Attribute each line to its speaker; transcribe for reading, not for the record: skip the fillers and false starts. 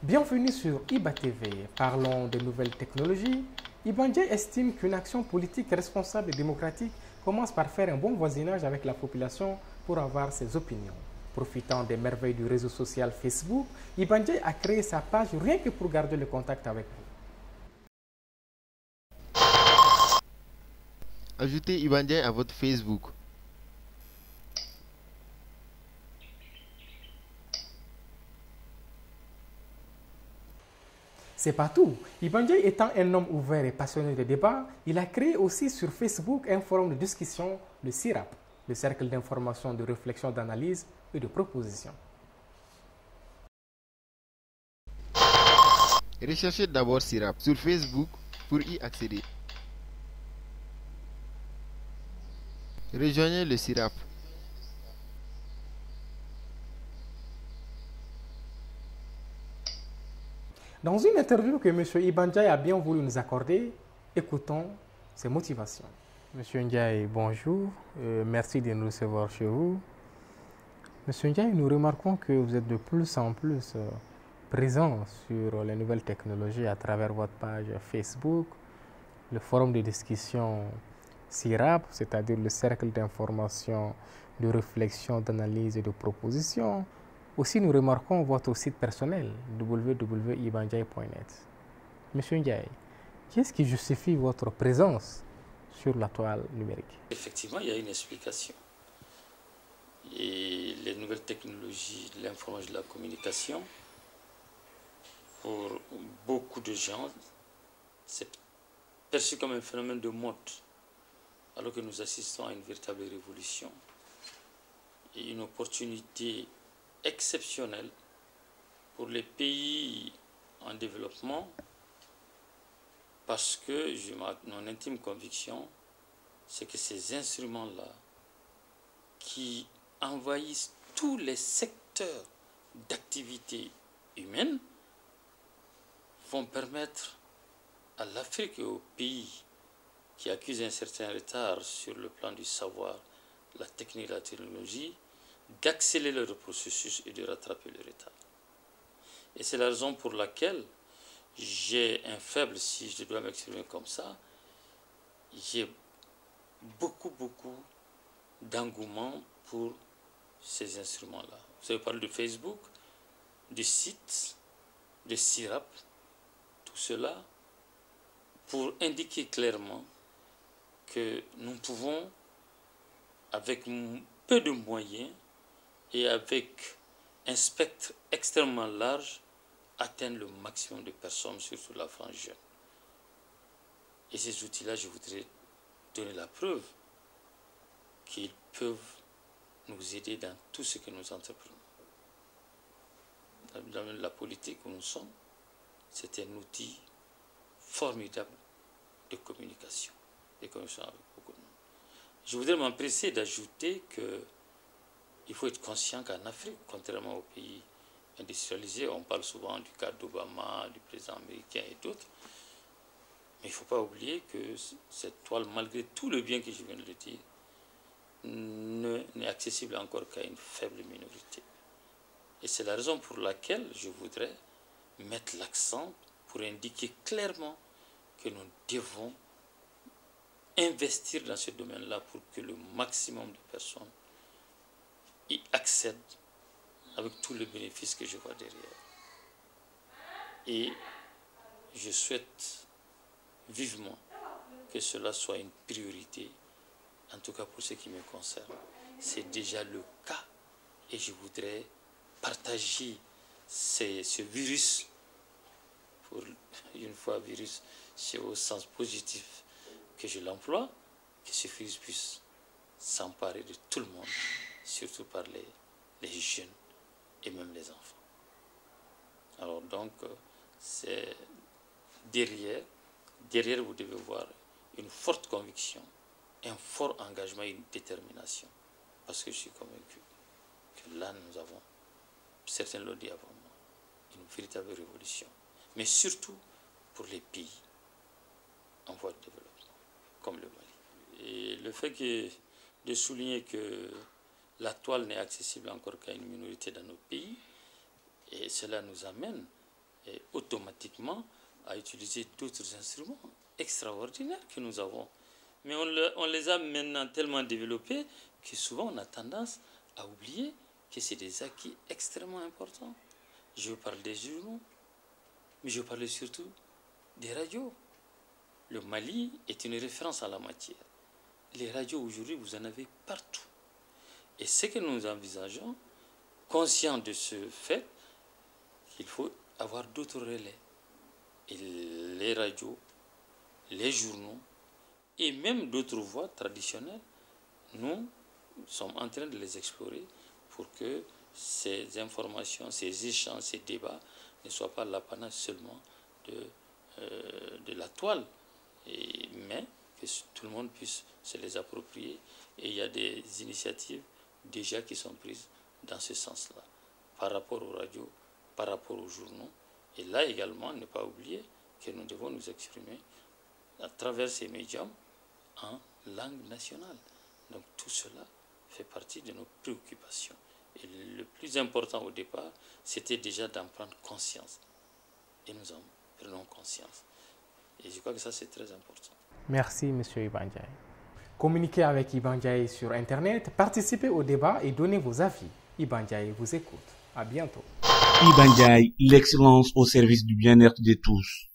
Speaker 1: Bienvenue sur IBA TV. Parlons des nouvelles technologies. Ibandjay estime qu'une action politique responsable et démocratique commence par faire un bon voisinage avec la population pour avoir ses opinions. Profitant des merveilles du réseau social Facebook, Ibandjay a créé sa page rien que pour garder le contact avec vous.
Speaker 2: Ajoutez Ibandjay à votre Facebook.
Speaker 1: C'est pas tout. Ibandjay étant un homme ouvert et passionné de débat, il a créé aussi sur Facebook un forum de discussion, le CIRAP, le Cercle d'information, de réflexion, d'analyse et de proposition.
Speaker 2: Recherchez d'abord CIRAP sur Facebook pour y accéder. Rejoignez le CIRAP.
Speaker 1: Dans une interview que M. Ibandjay a bien voulu nous accorder, écoutons ses motivations. Monsieur Ndiaye, bonjour. Merci de nous recevoir chez vous. Monsieur Ndiaye, nous remarquons que vous êtes de plus en plus présent sur les nouvelles technologies à travers votre page Facebook, le forum de discussion CIRAP, c'est-à-dire le cercle d'information, de réflexion, d'analyse et de proposition. Aussi, nous remarquons votre site personnel, www.ibandjay.net. Monsieur Ndiaye, qu'est-ce qui justifie votre présence sur la toile numérique?
Speaker 3: Effectivement, il y a une explication. Et les nouvelles technologies de l'information et de la communication, pour beaucoup de gens, c'est perçu comme un phénomène de mode, alors que nous assistons à une véritable révolution et une opportunité exceptionnelle pour les pays en développement, parce que mon intime conviction, c'est que ces instruments-là qui envahissent tous les secteurs d'activité humaine vont permettre à l'Afrique et aux pays qui accusent un certain retard sur le plan du savoir, la technique et la technologie, d'accélérer le processus et de rattraper le retard. Et c'est la raison pour laquelle j'ai un faible, si je dois m'exprimer comme ça, j'ai beaucoup d'engouement pour ces instruments-là. Vous avez parlé de Facebook, du site, de CIRAP, tout cela pour indiquer clairement que nous pouvons, avec peu de moyens et avec un spectre extrêmement large, atteindre le maximum de personnes, surtout la frange jeune. Et ces outils-là, je voudrais donner la preuve qu'ils peuvent nous aider dans tout ce que nous entreprenons. Dans la politique où nous sommes, c'est un outil formidable de communication. Avec beaucoup de monde. Je voudrais m'empresser d'ajouter qu'il faut être conscient qu'en Afrique, contrairement aux pays industrialisés, on parle souvent du cas d'Obama, du président américain et d'autres, mais il ne faut pas oublier que cette toile, malgré tout le bien que je viens de le dire, n'est accessible encore qu'à une faible minorité. Et c'est la raison pour laquelle je voudrais mettre l'accent pour indiquer clairement que nous devons investir dans ce domaine-là pour que le maximum de personnes y accèdent avec tous les bénéfices que je vois derrière. Et je souhaite vivement que cela soit une priorité, en tout cas pour ce qui me concerne. C'est déjà le cas et je voudrais partager ce virus, pour une fois virus, c'est au sens positif que je l'emploie, que ce virus puisse s'emparer de tout le monde, surtout par les jeunes et même les enfants. Alors donc, c'est derrière vous devez voir une forte conviction, un fort engagement et une détermination. Parce que je suis convaincu que là, nous avons, certains l'ont dit avant moi, une véritable révolution. Mais surtout pour les pays en voie de développement, comme le le fait de souligner que la toile n'est accessible encore qu'à une minorité dans nos pays, et cela nous amène automatiquement à utiliser d'autres instruments extraordinaires que nous avons. Mais on les a maintenant tellement développés que souvent on a tendance à oublier que c'est des acquis extrêmement importants. Je veux parler des journaux, mais je veux parler surtout des radios. Le Mali est une référence en la matière. Les radios aujourd'hui, vous en avez partout. Et ce que nous envisageons, conscients de ce fait, qu'il faut avoir d'autres relais. Et les radios, les journaux, et même d'autres voies traditionnelles, nous sommes en train de les explorer pour que ces informations, ces échanges, ces débats ne soient pas l'apanage seulement de la toile, mais que tout le monde puisse se les approprier. Et il y a des initiatives déjà qui sont prises dans ce sens-là, par rapport aux radios, par rapport aux journaux. Et là également, ne pas oublier que nous devons nous exprimer à travers ces médiums en langue nationale. Donc tout cela fait partie de nos préoccupations. Et le plus important au départ, c'était déjà d'en prendre conscience. Et nous en prenons conscience. Et je crois que ça, c'est très important.
Speaker 1: Merci, M. Iba Ndiaye. Communiquez avec Iba Ndiaye sur Internet, participez au débat et donnez vos avis. Iba Ndiaye vous écoute. À bientôt.
Speaker 4: Iba Ndiaye, l'excellence au service du bien-être de tous.